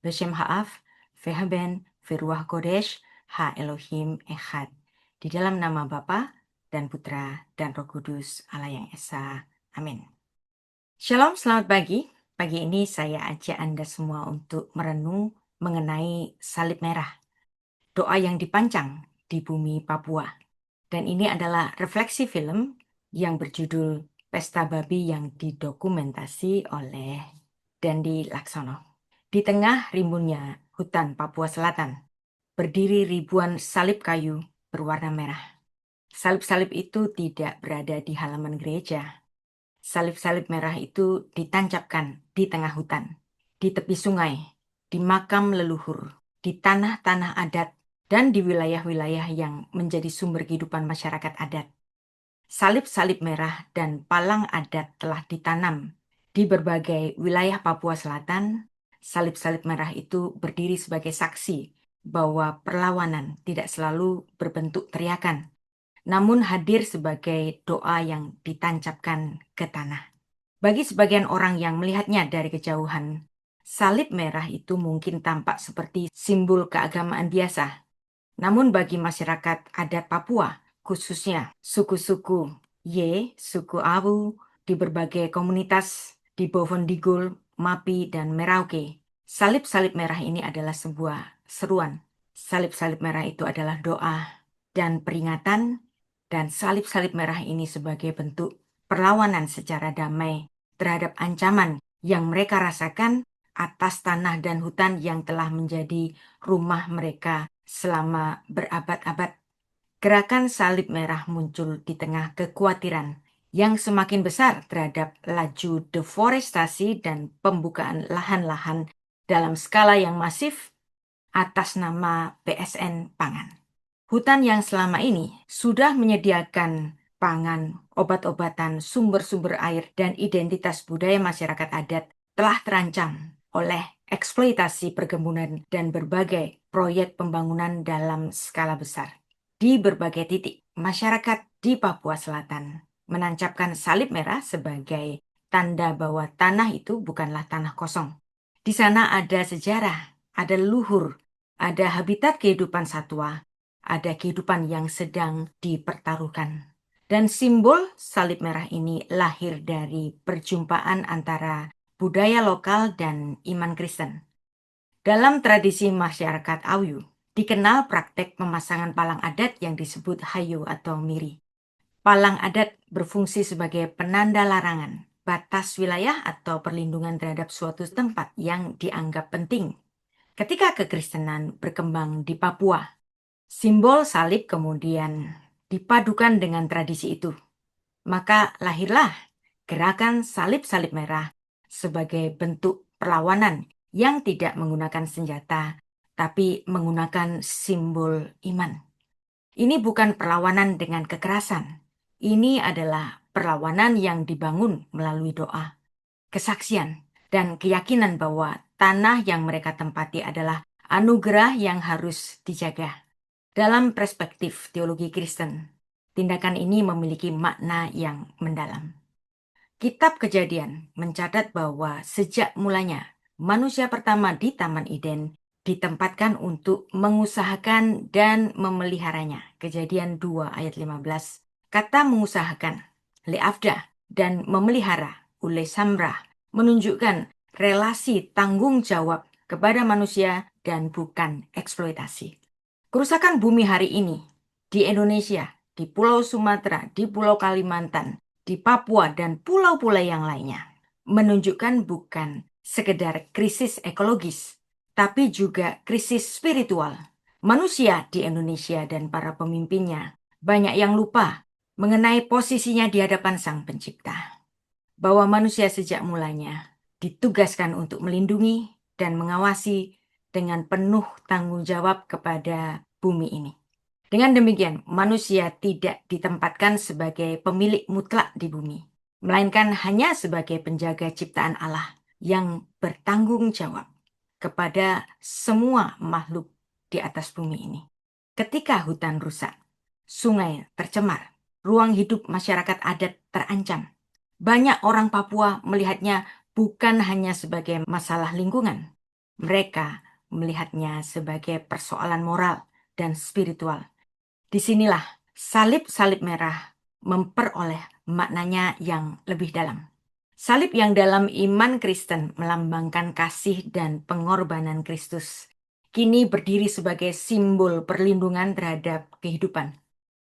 Beshem Ha'af, Vehaben, Veruah Kodesh, Ha Elohim Echad. Di dalam nama Bapa dan Putra dan Roh Kudus Allah yang Esa. Amin. Shalom, selamat pagi. Pagi ini saya ajak Anda semua untuk merenung mengenai salib merah. Doa yang dipancang di bumi Papua. Dan ini adalah refleksi film yang berjudul Pesta Babi yang didokumentasi oleh Dandi Laksono. Di tengah rimbunnya hutan Papua Selatan, berdiri ribuan salib kayu berwarna merah. Salib-salib itu tidak berada di halaman gereja. Salib-salib merah itu ditancapkan di tengah hutan, di tepi sungai, di makam leluhur, di tanah-tanah adat, dan di wilayah-wilayah yang menjadi sumber kehidupan masyarakat adat. Salib-salib merah dan palang adat telah ditanam di berbagai wilayah Papua Selatan. Salib-salib merah itu berdiri sebagai saksi bahwa perlawanan tidak selalu berbentuk teriakan, namun hadir sebagai doa yang ditancapkan ke tanah. Bagi sebagian orang yang melihatnya dari kejauhan, salib merah itu mungkin tampak seperti simbol keagamaan biasa. Namun bagi masyarakat adat Papua, khususnya suku-suku Ye, suku Awu, di berbagai komunitas di Bovendigul, Mapi, dan Merauke, salib-salib merah ini adalah sebuah seruan. Salib-salib merah itu adalah doa dan peringatan, dan salib-salib merah ini sebagai bentuk perlawanan secara damai terhadap ancaman yang mereka rasakan atas tanah dan hutan yang telah menjadi rumah mereka selama berabad-abad. Gerakan salib merah muncul di tengah kekhawatiran yang semakin besar terhadap laju deforestasi dan pembukaan lahan-lahan dalam skala yang masif atas nama PSN Pangan. Hutan yang selama ini sudah menyediakan pangan, obat-obatan, sumber-sumber air, dan identitas budaya masyarakat adat telah terancam oleh eksploitasi perkebunan dan berbagai proyek pembangunan dalam skala besar. Di berbagai titik, masyarakat di Papua Selatan menancapkan salib merah sebagai tanda bahwa tanah itu bukanlah tanah kosong. Di sana ada sejarah, ada leluhur, ada habitat kehidupan satwa, ada kehidupan yang sedang dipertaruhkan. Dan simbol salib merah ini lahir dari perjumpaan antara budaya lokal dan iman Kristen. Dalam tradisi masyarakat Awu, dikenal praktek pemasangan palang adat yang disebut hayo atau miri. Palang adat berfungsi sebagai penanda larangan, batas wilayah atau perlindungan terhadap suatu tempat yang dianggap penting. Ketika kekristenan berkembang di Papua, simbol salib kemudian dipadukan dengan tradisi itu. Maka lahirlah gerakan salib-salib merah sebagai bentuk perlawanan yang tidak menggunakan senjata, tapi menggunakan simbol iman. Ini bukan perlawanan dengan kekerasan. Ini adalah perlawanan yang dibangun melalui doa, kesaksian, dan keyakinan bahwa tanah yang mereka tempati adalah anugerah yang harus dijaga. Dalam perspektif teologi Kristen, tindakan ini memiliki makna yang mendalam. Kitab Kejadian mencatat bahwa sejak mulanya manusia pertama di Taman Eden ditempatkan untuk mengusahakan dan memeliharanya. Kejadian 2 ayat 15. Kata mengusahakan, leavda, dan memelihara, ulesamrah, menunjukkan relasi tanggung jawab kepada manusia dan bukan eksploitasi. Kerusakan bumi hari ini di Indonesia, di Pulau Sumatera, di Pulau Kalimantan, di Papua, dan pulau-pulau yang lainnya menunjukkan bukan sekedar krisis ekologis, tapi juga krisis spiritual. Manusia di Indonesia dan para pemimpinnya banyak yang lupa mengenai posisinya di hadapan Sang Pencipta. Bahwa manusia sejak mulanya ditugaskan untuk melindungi dan mengawasi dengan penuh tanggung jawab kepada bumi ini. Dengan demikian, manusia tidak ditempatkan sebagai pemilik mutlak di bumi, melainkan hanya sebagai penjaga ciptaan Allah yang bertanggung jawab kepada semua makhluk di atas bumi ini. Ketika hutan rusak, sungai tercemar, ruang hidup masyarakat adat terancam. Banyak orang Papua melihatnya bukan hanya sebagai masalah lingkungan, Mereka melihatnya sebagai persoalan moral dan spiritual. Disinilah salib-salib merah memperoleh maknanya yang lebih dalam. Salib yang dalam iman Kristen melambangkan kasih dan pengorbanan Kristus, kini berdiri sebagai simbol perlindungan terhadap kehidupan.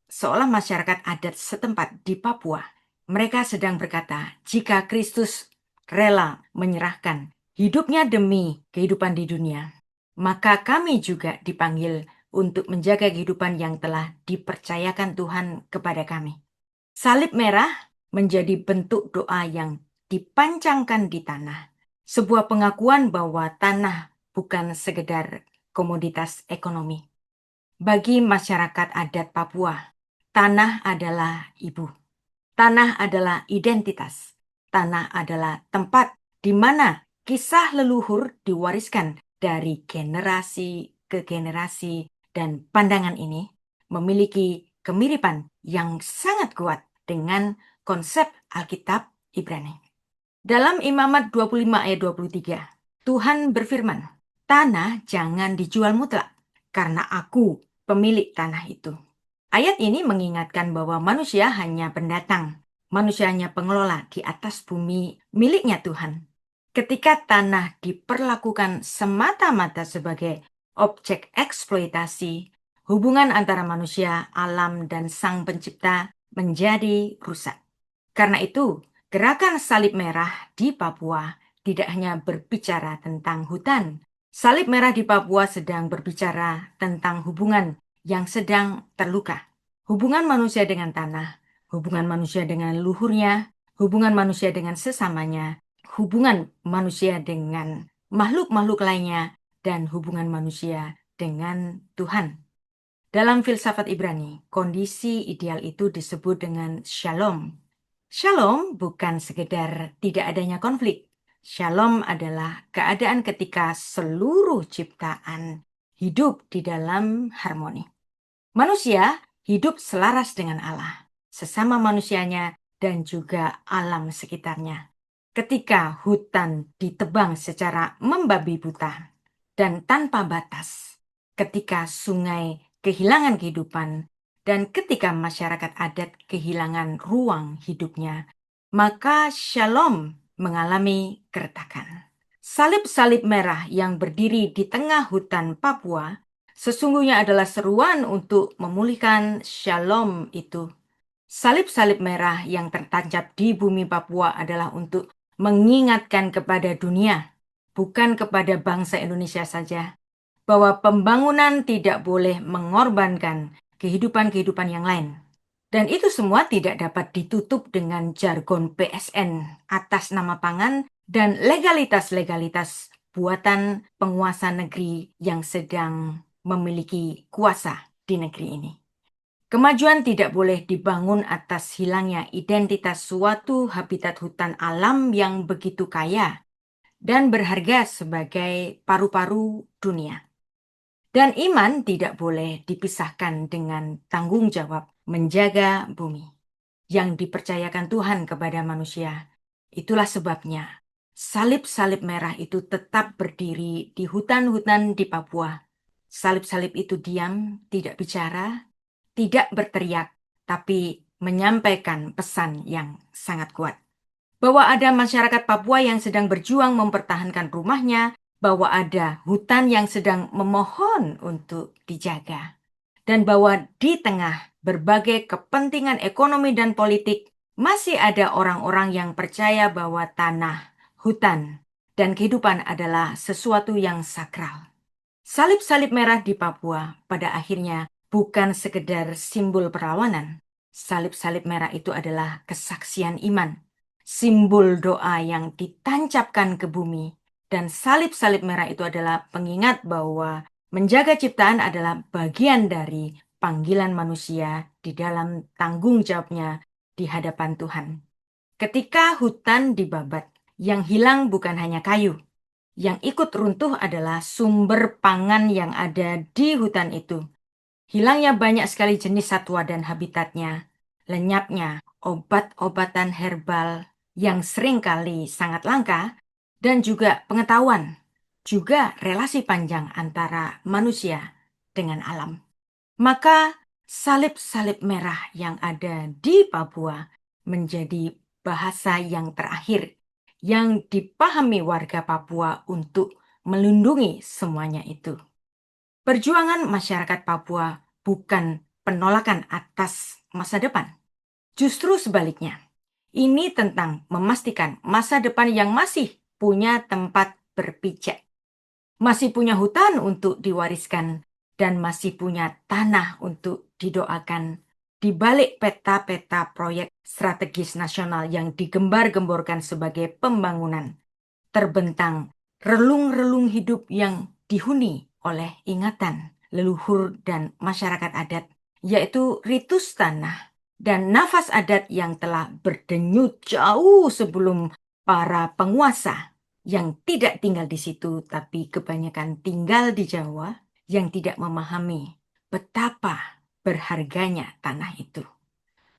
Seolah masyarakat adat setempat di Papua, mereka sedang berkata, jika Kristus rela menyerahkan hidupnya demi kehidupan di dunia, maka kami juga dipanggil untuk menjaga kehidupan yang telah dipercayakan Tuhan kepada kami. Salib merah menjadi bentuk doa yang dipancangkan di tanah. Sebuah pengakuan bahwa tanah bukan sekedar komoditas ekonomi. Bagi masyarakat adat Papua, tanah adalah ibu. Tanah adalah identitas. Tanah adalah tempat di mana kisah leluhur diwariskan dari generasi ke generasi, dan pandangan ini memiliki kemiripan yang sangat kuat dengan konsep Alkitab Ibrani. Dalam Imamat 25 ayat 23, Tuhan berfirman, tanah jangan dijual mutlak, karena aku pemilik tanah itu. Ayat ini mengingatkan bahwa manusia hanya pendatang, manusia hanya pengelola di atas bumi miliknya Tuhan. Ketika tanah diperlakukan semata-mata sebagai objek eksploitasi, hubungan antara manusia, alam, dan Sang Pencipta menjadi rusak. Karena itu, gerakan salib merah di Papua tidak hanya berbicara tentang hutan. Salib merah di Papua sedang berbicara tentang hubungan yang sedang terluka. Hubungan manusia dengan tanah, hubungan manusia dengan leluhurnya, hubungan manusia dengan sesamanya, hubungan manusia dengan makhluk-makhluk lainnya, dan hubungan manusia dengan Tuhan. Dalam filsafat Ibrani, kondisi ideal itu disebut dengan shalom. Shalom bukan sekedar tidak adanya konflik. Shalom adalah keadaan ketika seluruh ciptaan hidup di dalam harmoni. Manusia hidup selaras dengan Allah, sesama manusianya, dan juga alam sekitarnya. Ketika hutan ditebang secara membabi buta dan tanpa batas, ketika sungai kehilangan kehidupan, dan ketika masyarakat adat kehilangan ruang hidupnya, maka shalom mengalami keretakan. Salib-salib merah yang berdiri di tengah hutan Papua sesungguhnya adalah seruan untuk memulihkan shalom itu. Salib-salib merah yang tertancap di bumi Papua adalah untuk mengingatkan kepada dunia, bukan kepada bangsa Indonesia saja, bahwa pembangunan tidak boleh mengorbankan kehidupan-kehidupan yang lain. Dan itu semua tidak dapat ditutup dengan jargon PSN atas nama pangan dan legalitas-legalitas buatan penguasa negeri yang sedang memiliki kuasa di negeri ini. Kemajuan tidak boleh dibangun atas hilangnya identitas suatu habitat hutan alam yang begitu kaya dan berharga sebagai paru-paru dunia. Dan iman tidak boleh dipisahkan dengan tanggung jawab menjaga bumi yang dipercayakan Tuhan kepada manusia. Itulah sebabnya salib-salib merah itu tetap berdiri di hutan-hutan di Papua. Salib-salib itu diam, tidak bicara, tidak berteriak, tapi menyampaikan pesan yang sangat kuat. Bahwa ada masyarakat Papua yang sedang berjuang mempertahankan rumahnya, bahwa ada hutan yang sedang memohon untuk dijaga, dan bahwa di tengah berbagai kepentingan ekonomi dan politik, masih ada orang-orang yang percaya bahwa tanah, hutan, dan kehidupan adalah sesuatu yang sakral. Salib-salib merah di Papua pada akhirnya bukan sekedar simbol perlawanan. Salib-salib merah itu adalah kesaksian iman, simbol doa yang ditancapkan ke bumi. Dan salib-salib merah itu adalah pengingat bahwa menjaga ciptaan adalah bagian dari panggilan manusia di dalam tanggung jawabnya di hadapan Tuhan. Ketika hutan dibabat, yang hilang bukan hanya kayu. Yang ikut runtuh adalah sumber pangan yang ada di hutan itu. Hilangnya banyak sekali jenis satwa dan habitatnya. Lenyapnya obat-obatan herbal yang seringkali sangat langka, dan juga pengetahuan juga relasi panjang antara manusia dengan alam. Maka salib-salib merah yang ada di Papua menjadi bahasa yang terakhir yang dipahami warga Papua untuk melindungi semuanya itu. Perjuangan masyarakat Papua bukan penolakan atas masa depan. Justru sebaliknya, ini tentang memastikan masa depan yang masih punya tempat berpijak, masih punya hutan untuk diwariskan, dan masih punya tanah untuk didoakan. Di balik peta-peta proyek strategis nasional yang digembar-gemborkan sebagai pembangunan, terbentang relung-relung hidup yang dihuni oleh ingatan leluhur dan masyarakat adat, yaitu ritus tanah dan nafas adat yang telah berdenyut jauh sebelum para penguasa yang tidak tinggal di situ, tapi kebanyakan tinggal di Jawa, yang tidak memahami betapa berharganya tanah itu.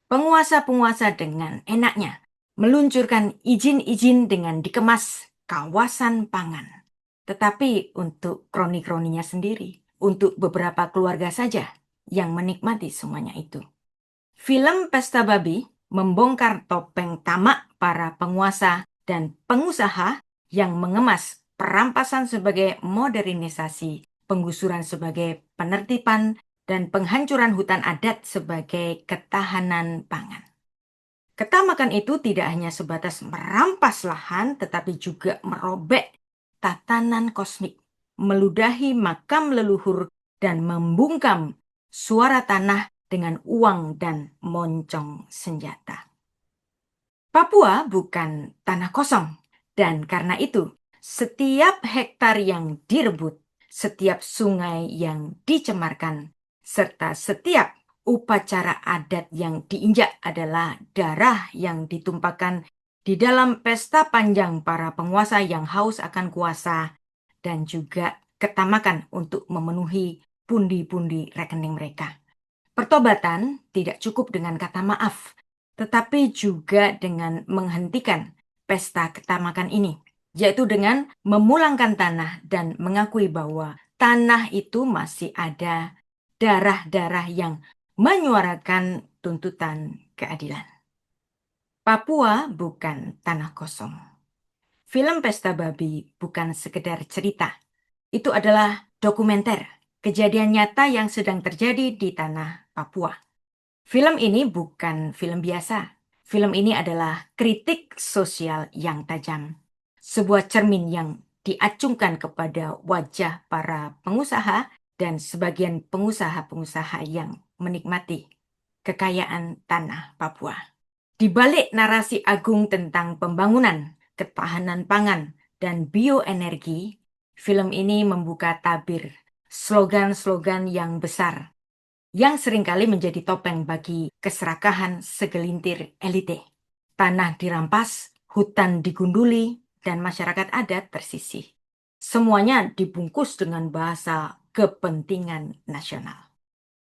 Penguasa-penguasa dengan enaknya meluncurkan izin-izin dengan dikemas kawasan pangan. Tetapi untuk kroni-kroninya sendiri, untuk beberapa keluarga saja yang menikmati semuanya itu. Film Pesta Babi membongkar topeng tamak para penguasa dan pengusaha yang mengemas perampasan sebagai modernisasi, penggusuran sebagai penertiban, dan penghancuran hutan adat sebagai ketahanan pangan. Ketamakan itu tidak hanya sebatas merampas lahan, tetapi juga merobek tatanan kosmik, meludahi makam leluhur, dan membungkam suara tanah dengan uang dan moncong senjata. Papua bukan tanah kosong, dan karena itu setiap hektar yang direbut, setiap sungai yang dicemarkan, serta setiap upacara adat yang diinjak adalah darah yang ditumpahkan di dalam pesta panjang para penguasa yang haus akan kuasa dan juga ketamakan untuk memenuhi pundi-pundi rekening mereka. Pertobatan tidak cukup dengan kata maaf, tetapi juga dengan menghentikan pesta ketamakan ini, yaitu dengan memulangkan tanah dan mengakui bahwa tanah itu masih ada darah-darah yang menyuarakan tuntutan keadilan. Papua bukan tanah kosong. Film Pesta Babi bukan sekedar cerita. Itu adalah dokumenter, kejadian nyata yang sedang terjadi di tanah Papua. Film ini bukan film biasa. Film ini adalah kritik sosial yang tajam. Sebuah cermin yang diacungkan kepada wajah para pengusaha dan sebagian pengusaha-pengusaha yang menikmati kekayaan tanah Papua. Di balik narasi agung tentang pembangunan, ketahanan pangan, dan bioenergi, film ini membuka tabir slogan-slogan yang besar yang seringkali menjadi topeng bagi keserakahan segelintir elite. Tanah dirampas, hutan digunduli, dan masyarakat adat tersisih. Semuanya dibungkus dengan bahasa kepentingan nasional.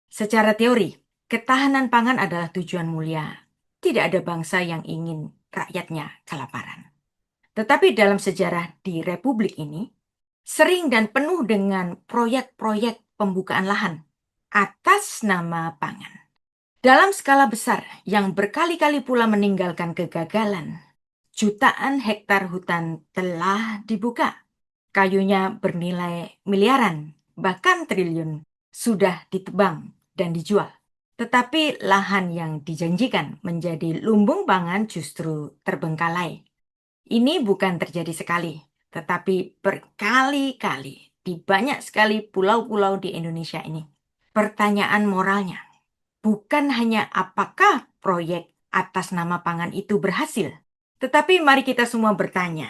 Secara teori, ketahanan pangan adalah tujuan mulia. Tidak ada bangsa yang ingin rakyatnya kelaparan. Tetapi dalam sejarah di Republik ini, sering dan penuh dengan proyek-proyek pembukaan lahan atas nama pangan. Dalam skala besar yang berkali-kali pula meninggalkan kegagalan, jutaan hektar hutan telah dibuka. Kayunya bernilai miliaran, bahkan triliun, sudah ditebang dan dijual. Tetapi lahan yang dijanjikan menjadi lumbung pangan justru terbengkalai. Ini bukan terjadi sekali, tetapi berkali-kali di banyak sekali pulau-pulau di Indonesia ini. Pertanyaan moralnya, bukan hanya apakah proyek atas nama pangan itu berhasil, tetapi mari kita semua bertanya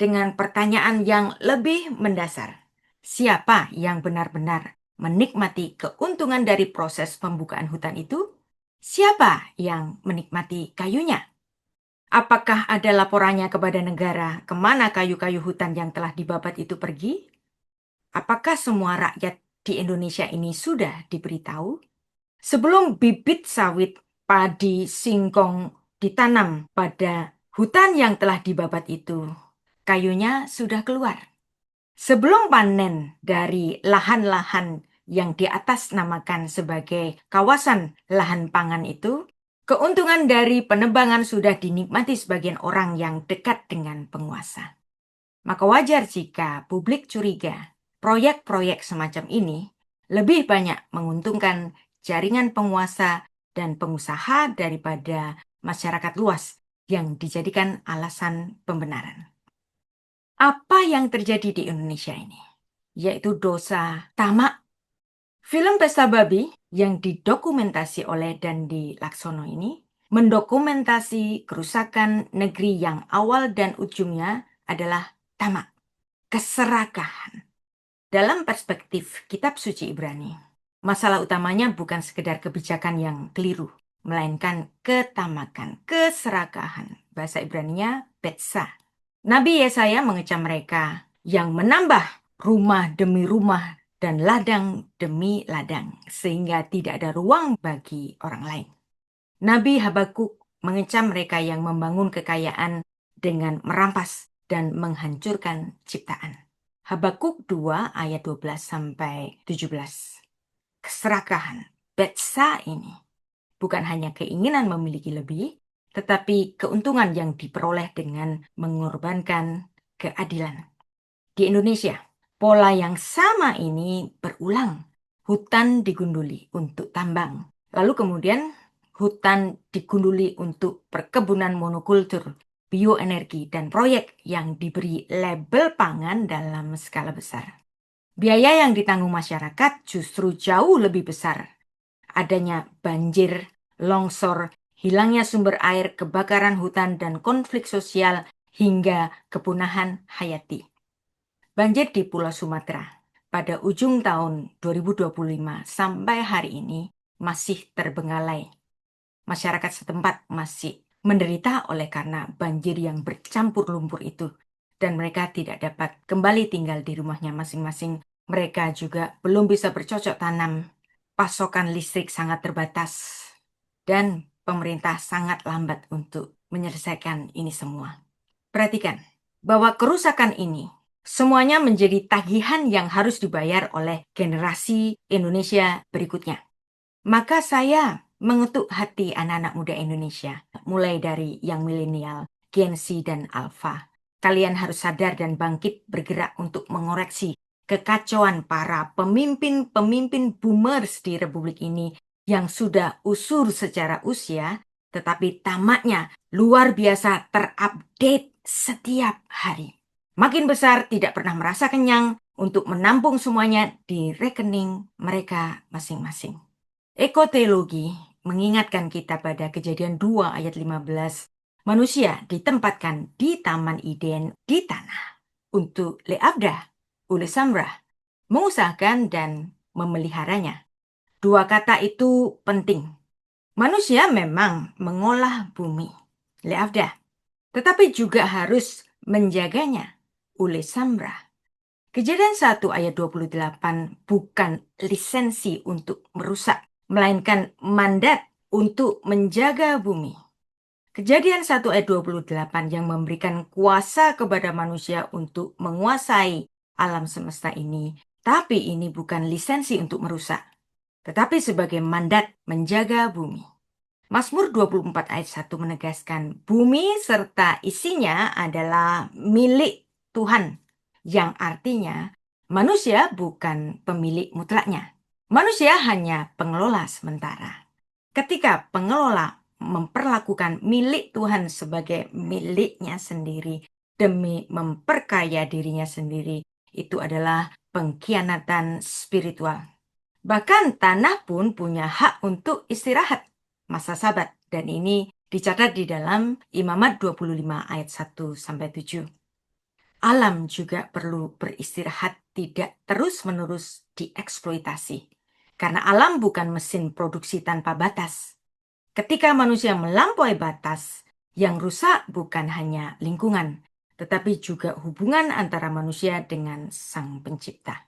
dengan pertanyaan yang lebih mendasar. Siapa yang benar-benar menikmati keuntungan dari proses pembukaan hutan itu? Siapa yang menikmati kayunya? Apakah ada laporannya kepada negara kemana kayu-kayu hutan yang telah dibabat itu pergi? Apakah semua rakyat di Indonesia ini sudah diberitahu? Sebelum bibit sawit, padi, singkong ditanam pada hutan yang telah dibabat itu, kayunya sudah keluar. Sebelum panen dari lahan-lahan yang di atas namakan sebagai kawasan lahan pangan itu, keuntungan dari penebangan sudah dinikmati sebagian orang yang dekat dengan penguasa. Maka wajar jika publik curiga proyek-proyek semacam ini lebih banyak menguntungkan jaringan penguasa dan pengusaha daripada masyarakat luas yang dijadikan alasan pembenaran. Apa yang terjadi di Indonesia ini? Yaitu dosa tamak. Film Pesta Babi yang didokumentasi oleh Dandi Laksono ini mendokumentasi kerusakan negeri yang awal dan ujungnya adalah tamak, keserakahan. Dalam perspektif kitab suci Ibrani, masalah utamanya bukan sekedar kebijakan yang keliru, melainkan ketamakan, keserakahan. Bahasa Ibraninya betsa. Nabi Yesaya mengecam mereka yang menambah rumah demi rumah dan ladang demi ladang, sehingga tidak ada ruang bagi orang lain. Nabi Habakuk mengecam mereka yang membangun kekayaan dengan merampas dan menghancurkan ciptaan. Habakuk 2 ayat 12-17. Keserakahan, betsa ini bukan hanya keinginan memiliki lebih, tetapi keuntungan yang diperoleh dengan mengorbankan keadilan. Di Indonesia, pola yang sama ini berulang. Hutan digunduli untuk tambang. Lalu kemudian hutan digunduli untuk perkebunan monokultur, bioenergi, dan proyek yang diberi label pangan dalam skala besar. Biaya yang ditanggung masyarakat justru jauh lebih besar. Adanya banjir, longsor, hilangnya sumber air, kebakaran hutan, dan konflik sosial hingga kepunahan hayati. Banjir di Pulau Sumatera pada ujung tahun 2025 sampai hari ini masih terbengkalai. Masyarakat setempat masih menderita oleh karena banjir yang bercampur lumpur itu. Dan mereka tidak dapat kembali tinggal di rumahnya masing-masing. Mereka juga belum bisa bercocok tanam. Pasokan listrik sangat terbatas. Dan pemerintah sangat lambat untuk menyelesaikan ini semua. Perhatikan bahwa kerusakan ini semuanya menjadi tagihan yang harus dibayar oleh generasi Indonesia berikutnya. Maka saya mengetuk hati anak-anak muda Indonesia, mulai dari yang milenial, Gen Z, dan Alpha. Kalian harus sadar dan bangkit bergerak untuk mengoreksi kekacauan para pemimpin-pemimpin boomers di Republik ini yang sudah usur secara usia, tetapi tamaknya luar biasa terupdate setiap hari. Makin besar tidak pernah merasa kenyang untuk menampung semuanya di rekening mereka masing-masing. Ekoteologi mengingatkan kita pada Kejadian 2 ayat 15. Manusia ditempatkan di Taman Eden di tanah untuk leabda, ulesamrah, mengusahakan dan memeliharanya. Dua kata itu penting. Manusia memang mengolah bumi, leabda, tetapi juga harus menjaganya, ulesamrah. Kejadian 1 ayat 28 bukan lisensi untuk merusak, melainkan mandat untuk menjaga bumi. Kejadian 1 ayat 28 yang memberikan kuasa kepada manusia untuk menguasai alam semesta ini. Tapi ini bukan lisensi untuk merusak, tetapi sebagai mandat menjaga bumi. Mazmur 24 ayat 1 menegaskan bumi serta isinya adalah milik Tuhan, yang artinya manusia bukan pemilik mutlaknya. Manusia hanya pengelola sementara. Ketika pengelola memperlakukan milik Tuhan sebagai miliknya sendiri demi memperkaya dirinya sendiri, itu adalah pengkhianatan spiritual. Bahkan tanah pun punya hak untuk istirahat, masa Sabat, dan ini dicatat di dalam Imamat 25 ayat 1-7. Alam juga perlu beristirahat, tidak terus-menerus dieksploitasi. Karena alam bukan mesin produksi tanpa batas. Ketika manusia melampaui batas, yang rusak bukan hanya lingkungan, tetapi juga hubungan antara manusia dengan Sang Pencipta.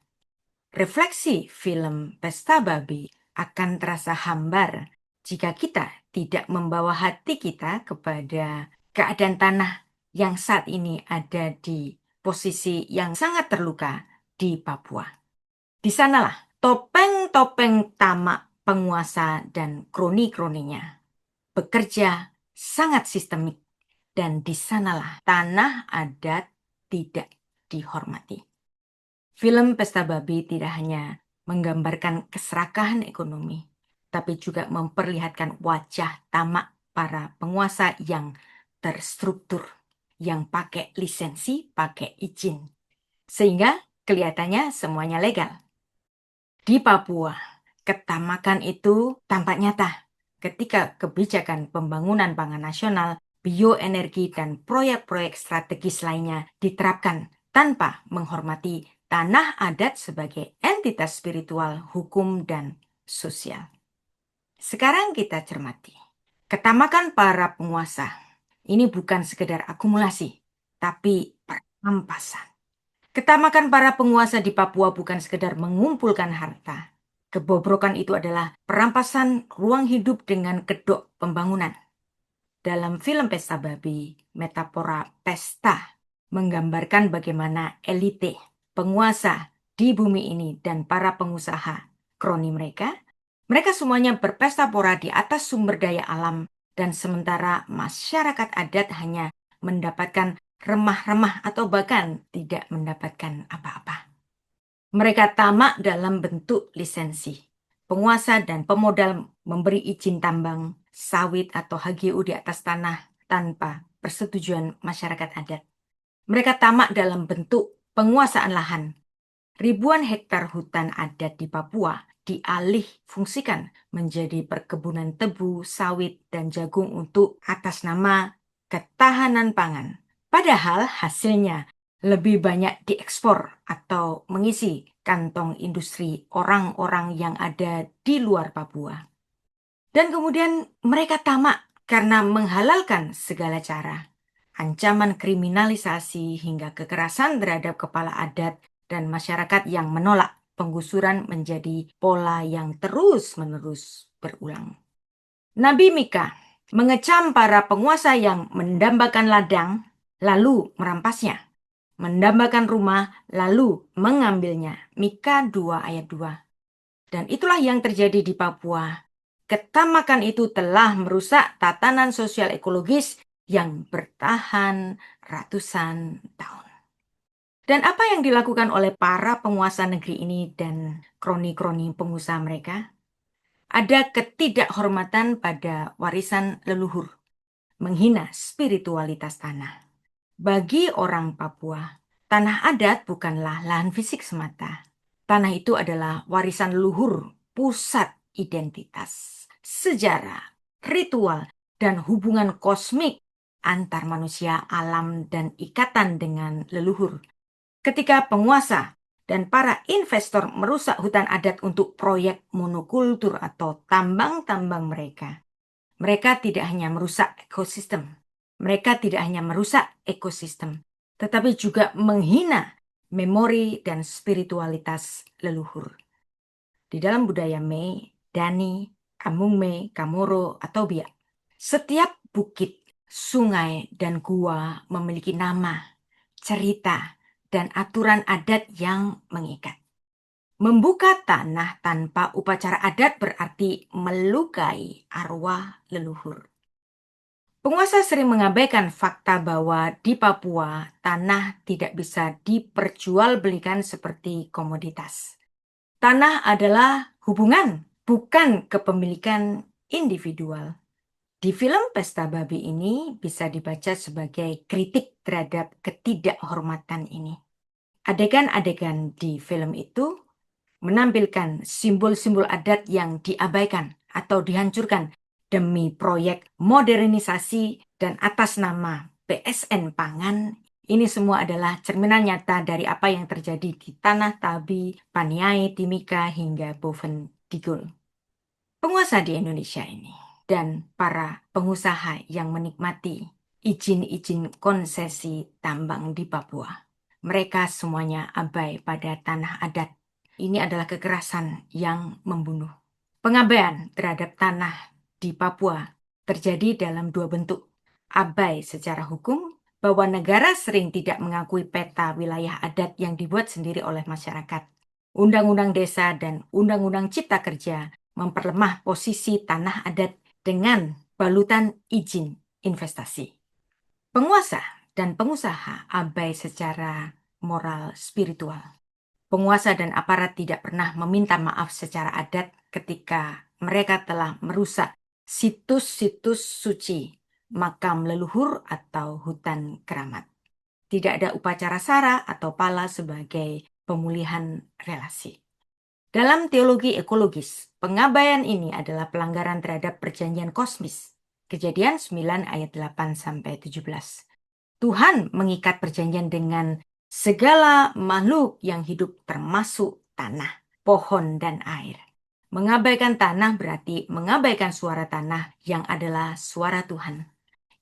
Refleksi film Pesta Babi akan terasa hambar jika kita tidak membawa hati kita kepada keadaan tanah yang saat ini ada di posisi yang sangat terluka di Papua. Di sanalah topeng-topeng tamak penguasa dan kroni-kroninya bekerja sangat sistemik, dan di sanalah tanah adat tidak dihormati. Film Pesta Babi tidak hanya menggambarkan keserakahan ekonomi, tapi juga memperlihatkan wajah tamak para penguasa yang terstruktur, yang pakai lisensi, pakai izin. Sehingga kelihatannya semuanya legal. Di Papua, ketamakan itu tampak nyata ketika kebijakan pembangunan pangan nasional, bioenergi, dan proyek-proyek strategis lainnya diterapkan tanpa menghormati tanah adat sebagai entitas spiritual, hukum, dan sosial. Sekarang kita cermati. Ketamakan para penguasa ini bukan sekedar akumulasi, tapi perampasan. Ketamakan para penguasa di Papua bukan sekedar mengumpulkan harta. Kebobrokan itu adalah perampasan ruang hidup dengan kedok pembangunan. Dalam film Pesta Babi, metafora pesta menggambarkan bagaimana elite, penguasa di bumi ini dan para pengusaha, kroni mereka semuanya berpesta pora di atas sumber daya alam, dan sementara masyarakat adat hanya mendapatkan remah-remah atau bahkan tidak mendapatkan apa-apa. Mereka tamak dalam bentuk lisensi. Penguasa dan pemodal memberi izin tambang, sawit atau HGU di atas tanah tanpa persetujuan masyarakat adat. Mereka tamak dalam bentuk penguasaan lahan. Ribuan hektar hutan adat di Papua dialih fungsikan menjadi perkebunan tebu, sawit, dan jagung untuk atas nama ketahanan pangan. Padahal hasilnya lebih banyak diekspor atau mengisi kantong industri orang-orang yang ada di luar Papua. Dan kemudian mereka tamak karena menghalalkan segala cara. Ancaman kriminalisasi hingga kekerasan terhadap kepala adat dan masyarakat yang menolak penggusuran menjadi pola yang terus-menerus berulang. Nabi Mika mengecam para penguasa yang mendambakan ladang lalu merampasnya, mendambakan rumah lalu mengambilnya. Mika 2 ayat 2. Dan itulah yang terjadi di Papua. Ketamakan itu telah merusak tatanan sosial ekologis yang bertahan ratusan tahun. Dan apa yang dilakukan oleh para penguasa negeri ini dan kroni-kroni pengusaha mereka? Ada ketidakhormatan pada warisan leluhur, menghina spiritualitas tanah. Bagi orang Papua, tanah adat bukanlah lahan fisik semata. Tanah itu adalah warisan leluhur, pusat identitas, sejarah, ritual, dan hubungan kosmik antar manusia, alam, dan ikatan dengan leluhur. Ketika penguasa dan para investor merusak hutan adat untuk proyek monokultur atau tambang-tambang mereka tidak hanya merusak ekosistem. Mereka tidak hanya merusak ekosistem, tetapi juga menghina memori dan spiritualitas leluhur. Di dalam budaya Mei, Dani, Amungme, Kamoro, atau Biak, setiap bukit, sungai, dan gua memiliki nama, cerita, dan aturan adat yang mengikat. Membuka tanah tanpa upacara adat berarti melukai arwah leluhur. Penguasa sering mengabaikan fakta bahwa di Papua tanah tidak bisa diperjualbelikan seperti komoditas. Tanah adalah hubungan, bukan kepemilikan individual. Di film Pesta Babi ini bisa dibaca sebagai kritik terhadap ketidakhormatan ini. Adegan-adegan di film itu menampilkan simbol-simbol adat yang diabaikan atau dihancurkan demi proyek modernisasi dan atas nama PSN Pangan. Ini semua adalah cerminan nyata dari apa yang terjadi di Tanah Tabi, Paniai, Timika, hingga Boven Digul. Penguasa di Indonesia ini dan para pengusaha yang menikmati izin-izin konsesi tambang di Papua. Mereka semuanya abai pada tanah adat. Ini adalah kekerasan yang membunuh. Pengabaian terhadap tanah di Papua terjadi dalam dua bentuk. Abai secara hukum, bahwa negara sering tidak mengakui peta wilayah adat yang dibuat sendiri oleh masyarakat. Undang-undang desa dan undang-undang cipta kerja memperlemah posisi tanah adat dengan balutan izin investasi. Penguasa dan pengusaha abai secara moral spiritual. Penguasa dan aparat tidak pernah meminta maaf secara adat ketika mereka telah merusak situs-situs suci, makam leluhur atau hutan keramat. Tidak ada upacara sara atau pala sebagai pemulihan relasi. Dalam teologi ekologis, pengabaian ini adalah pelanggaran terhadap perjanjian kosmis. Kejadian 9 ayat 8-17. Tuhan mengikat perjanjian dengan segala makhluk yang hidup termasuk tanah, pohon, dan air. Mengabaikan tanah berarti mengabaikan suara tanah yang adalah suara Tuhan.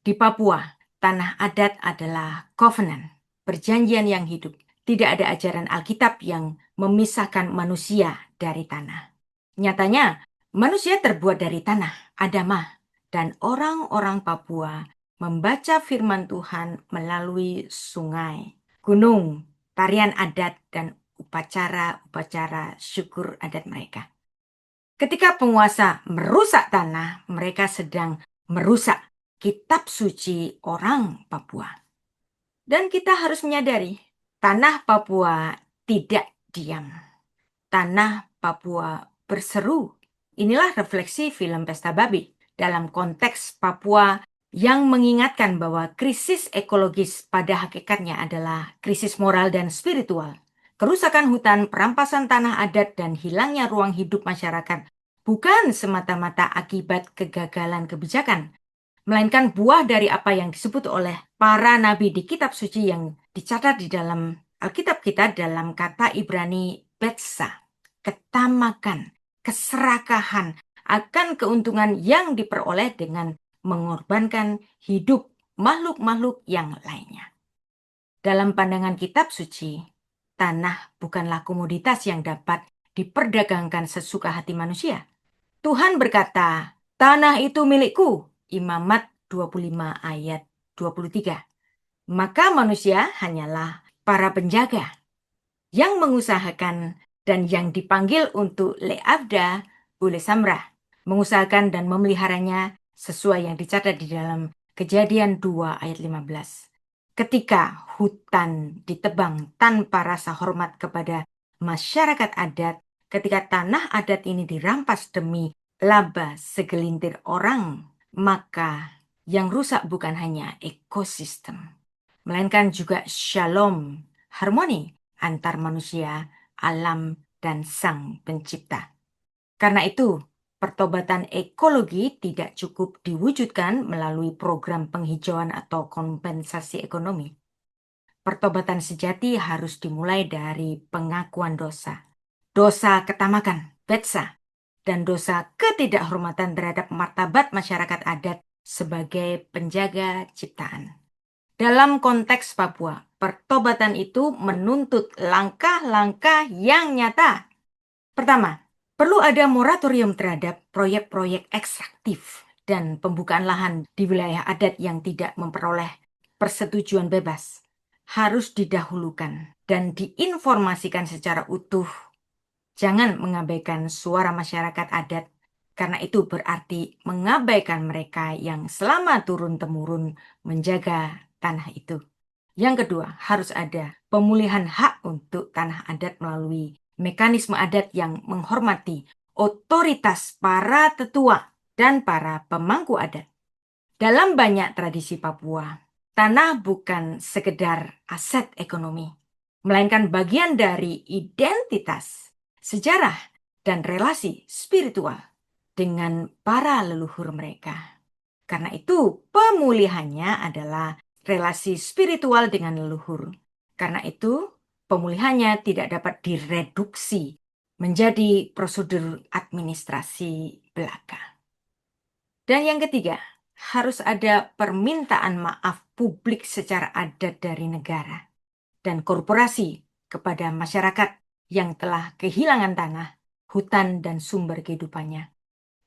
Di Papua, tanah adat adalah covenant, perjanjian yang hidup. Tidak ada ajaran Alkitab yang memisahkan manusia dari tanah. Nyatanya, manusia terbuat dari tanah, Adamah, dan orang-orang Papua membaca firman Tuhan melalui sungai, gunung, tarian adat, dan upacara-upacara syukur adat mereka. Ketika penguasa merusak tanah, mereka sedang merusak kitab suci orang Papua. Dan kita harus menyadari, tanah Papua tidak diam. Tanah Papua berseru. Inilah refleksi film Pesta Babi dalam konteks Papua yang mengingatkan bahwa krisis ekologis pada hakikatnya adalah krisis moral dan spiritual. Kerusakan hutan, perampasan tanah adat, dan hilangnya ruang hidup masyarakat bukan semata-mata akibat kegagalan kebijakan, melainkan buah dari apa yang disebut oleh para nabi di kitab suci yang dicatat di dalam Alkitab kita dalam kata Ibrani betsa, ketamakan, keserakahan akan keuntungan yang diperoleh dengan mengorbankan hidup makhluk-makhluk yang lainnya. Dalam pandangan kitab suci, tanah bukanlah komoditas yang dapat diperdagangkan sesuka hati manusia. Tuhan berkata, tanah itu milikku, Imamat 25 ayat 23. Maka manusia hanyalah para penjaga yang mengusahakan dan yang dipanggil untuk le'abda oleh Samrah, mengusahakan dan memeliharanya sesuai yang dicatat di dalam Kejadian 2 ayat 15. Ketika hutan ditebang tanpa rasa hormat kepada masyarakat adat, ketika tanah adat ini dirampas demi laba segelintir orang, maka yang rusak bukan hanya ekosistem, melainkan juga shalom, harmoni antar manusia, alam, dan sang pencipta. Karena itu, pertobatan ekologi tidak cukup diwujudkan melalui program penghijauan atau kompensasi ekonomi. Pertobatan sejati harus dimulai dari pengakuan dosa. Dosa ketamakan, betsa, dan dosa ketidakhormatan terhadap martabat masyarakat adat sebagai penjaga ciptaan. Dalam konteks Papua, pertobatan itu menuntut langkah-langkah yang nyata. Pertama, perlu ada moratorium terhadap proyek-proyek ekstraktif dan pembukaan lahan di wilayah adat yang tidak memperoleh persetujuan bebas. Harus didahulukan dan diinformasikan secara utuh. Jangan mengabaikan suara masyarakat adat, karena itu berarti mengabaikan mereka yang selama turun-temurun menjaga tanah itu. Yang kedua, harus ada pemulihan hak untuk tanah adat melalui mekanisme adat yang menghormati otoritas para tetua dan para pemangku adat. Dalam banyak tradisi Papua, tanah bukan sekedar aset ekonomi, melainkan bagian dari identitas, sejarah, dan relasi spiritual dengan para leluhur mereka. Karena itu, pemulihannya adalah relasi spiritual dengan leluhur. Karena itu, pemulihannya tidak dapat direduksi menjadi prosedur administrasi belaka. Dan yang ketiga, harus ada permintaan maaf publik secara adat dari negara dan korporasi kepada masyarakat yang telah kehilangan tanah, hutan, dan sumber kehidupannya.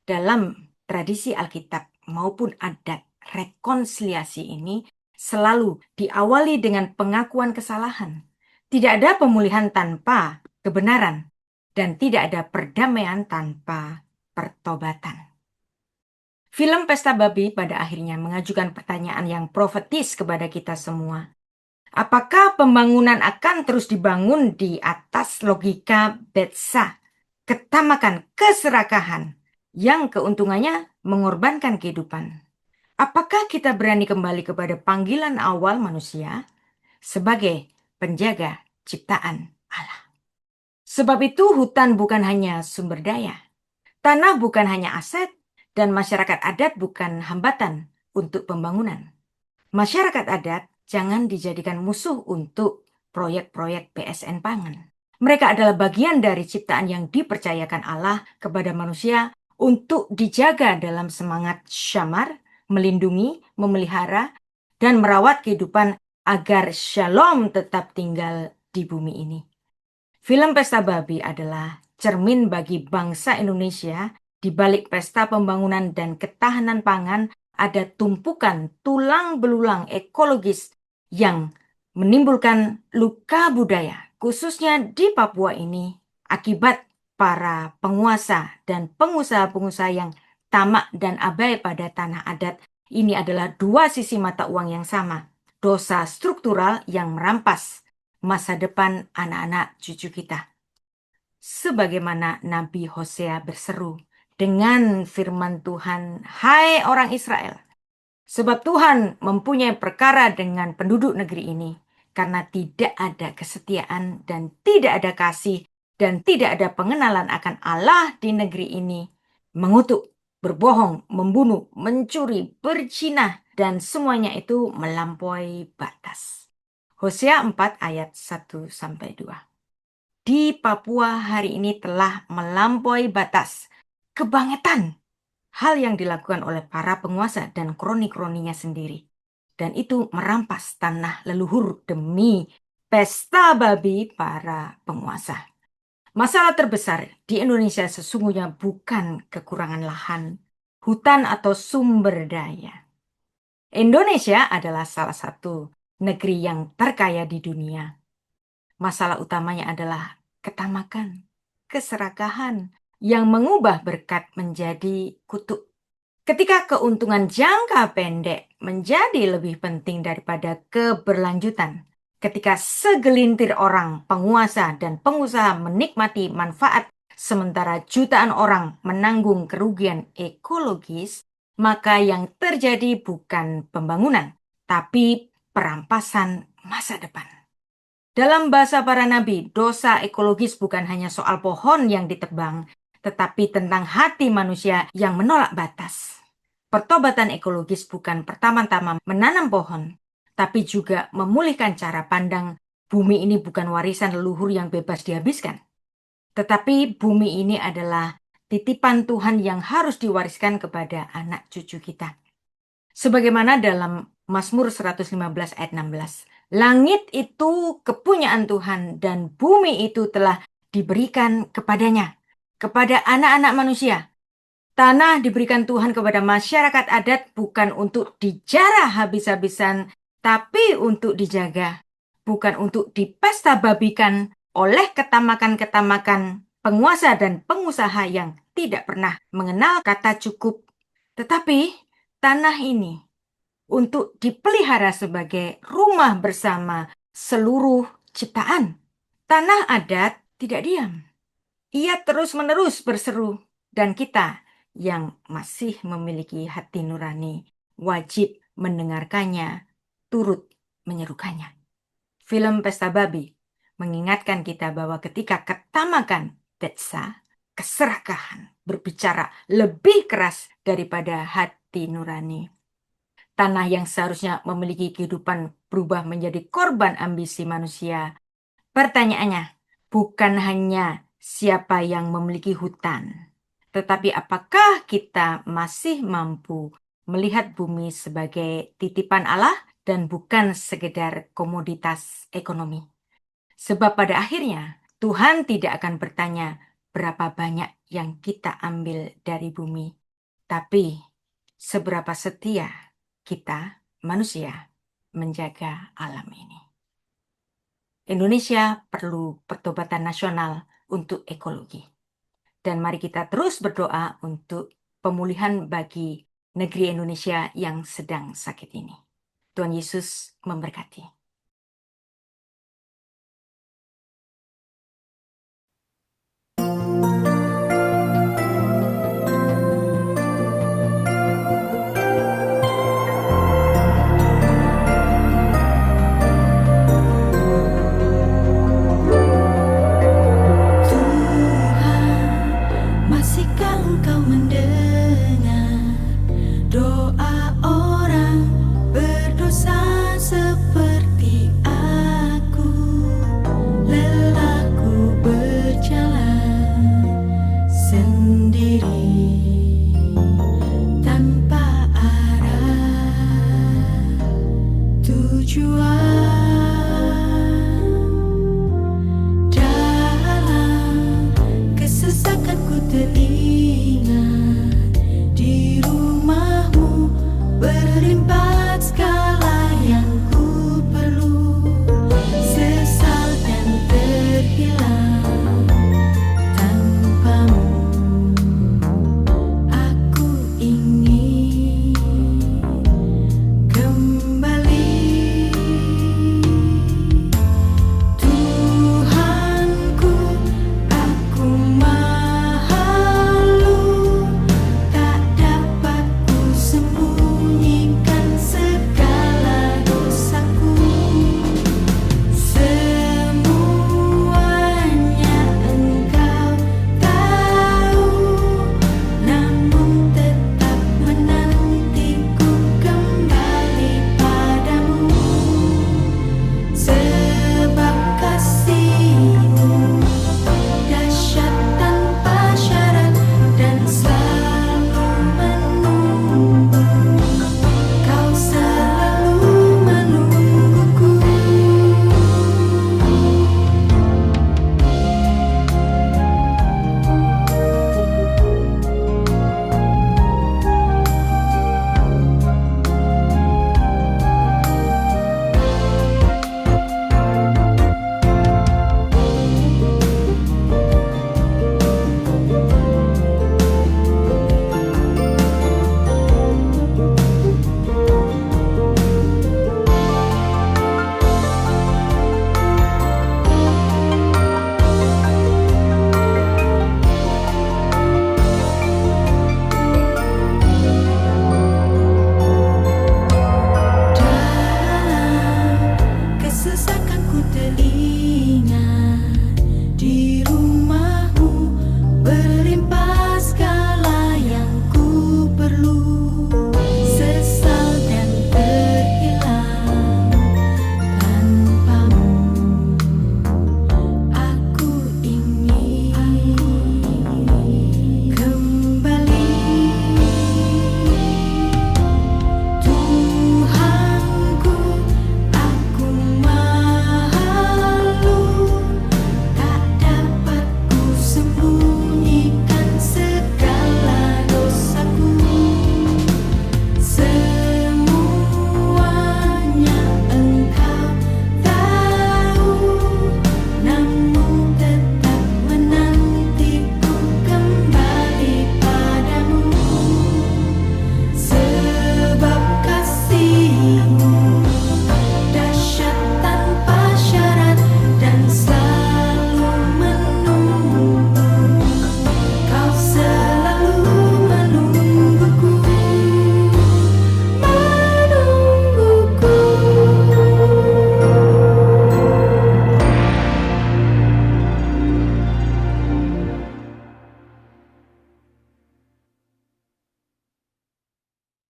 Dalam tradisi Alkitab maupun adat, rekonsiliasi ini selalu diawali dengan pengakuan kesalahan. Tidak ada pemulihan tanpa kebenaran, dan tidak ada perdamaian tanpa pertobatan. Film Pesta Babi pada akhirnya mengajukan pertanyaan yang profetis kepada kita semua. Apakah pembangunan akan terus dibangun di atas logika betsa, ketamakan, keserakahan, yang keuntungannya mengorbankan kehidupan? Apakah kita berani kembali kepada panggilan awal manusia sebagai penjaga ciptaan Allah? Sebab itu hutan bukan hanya sumber daya, tanah bukan hanya aset, dan masyarakat adat bukan hambatan untuk pembangunan. Masyarakat adat jangan dijadikan musuh untuk proyek-proyek PSN pangan. Mereka adalah bagian dari ciptaan yang dipercayakan Allah kepada manusia untuk dijaga dalam semangat syamar, melindungi, memelihara, dan merawat kehidupan agar shalom tetap tinggal di bumi ini. Film Pesta Babi adalah cermin bagi bangsa Indonesia. Di balik pesta pembangunan dan ketahanan pangan ada tumpukan tulang belulang ekologis yang menimbulkan luka budaya, khususnya di Papua ini, akibat para penguasa dan pengusaha-pengusaha yang tamak dan abai pada tanah adat. Ini adalah dua sisi mata uang yang sama, dosa struktural yang merampas masa depan anak-anak cucu kita. Sebagaimana Nabi Hosea berseru dengan firman Tuhan, "Hai orang Israel, sebab Tuhan mempunyai perkara dengan penduduk negeri ini, karena tidak ada kesetiaan dan tidak ada kasih dan tidak ada pengenalan akan Allah di negeri ini, mengutuk, berbohong, membunuh, mencuri, berzinah, dan semuanya itu melampaui batas." Hosea 4 ayat 1-2. Di Papua hari ini telah melampaui batas, kebangetan hal yang dilakukan oleh para penguasa dan kroni-kroninya sendiri. Dan itu merampas tanah leluhur demi pesta babi para penguasa. Masalah terbesar di Indonesia sesungguhnya bukan kekurangan lahan, hutan, atau sumber daya. Indonesia adalah salah satu negeri yang terkaya di dunia. Masalah utamanya adalah ketamakan, keserakahan yang mengubah berkat menjadi kutuk. Ketika keuntungan jangka pendek menjadi lebih penting daripada keberlanjutan, ketika segelintir orang, penguasa dan pengusaha menikmati manfaat sementara jutaan orang menanggung kerugian ekologis, maka yang terjadi bukan pembangunan, tapi perampasan masa depan. Dalam bahasa para nabi, dosa ekologis bukan hanya soal pohon yang ditebang, tetapi tentang hati manusia yang menolak batas. Pertobatan ekologis bukan pertama-tama menanam pohon, tapi juga memulihkan cara pandang bumi ini bukan warisan leluhur yang bebas dihabiskan. Tetapi bumi ini adalah titipan Tuhan yang harus diwariskan kepada anak cucu kita. Sebagaimana dalam Mazmur 115 ayat 16. Langit itu kepunyaan Tuhan dan bumi itu telah diberikan kepadanya, kepada anak-anak manusia. Tanah diberikan Tuhan kepada masyarakat adat bukan untuk dijarah habis-habisan, tapi untuk dijaga. Bukan untuk dipesta babikan oleh ketamakan-ketamakan penguasa dan pengusaha yang tidak pernah mengenal kata cukup. Tetapi tanah ini untuk dipelihara sebagai rumah bersama seluruh ciptaan. Tanah adat tidak diam. Ia terus-menerus berseru, dan kita yang masih memiliki hati nurani wajib mendengarkannya, turut menyerukannya. Film Pesta Babi mengingatkan kita bahwa ketika ketamakan betsa, keserakahan berbicara lebih keras daripada hati nurani. Tanah yang seharusnya memiliki kehidupan berubah menjadi korban ambisi manusia. Pertanyaannya, bukan hanya siapa yang memiliki hutan, tetapi apakah kita masih mampu melihat bumi sebagai titipan Allah dan bukan sekedar komoditas ekonomi. Sebab pada akhirnya Tuhan tidak akan bertanya berapa banyak yang kita ambil dari bumi, tapi seberapa setia kita manusia menjaga alam ini. Indonesia perlu pertobatan nasional untuk ekologi. Dan mari kita terus berdoa untuk pemulihan bagi negeri Indonesia yang sedang sakit ini. Tuhan Yesus memberkati.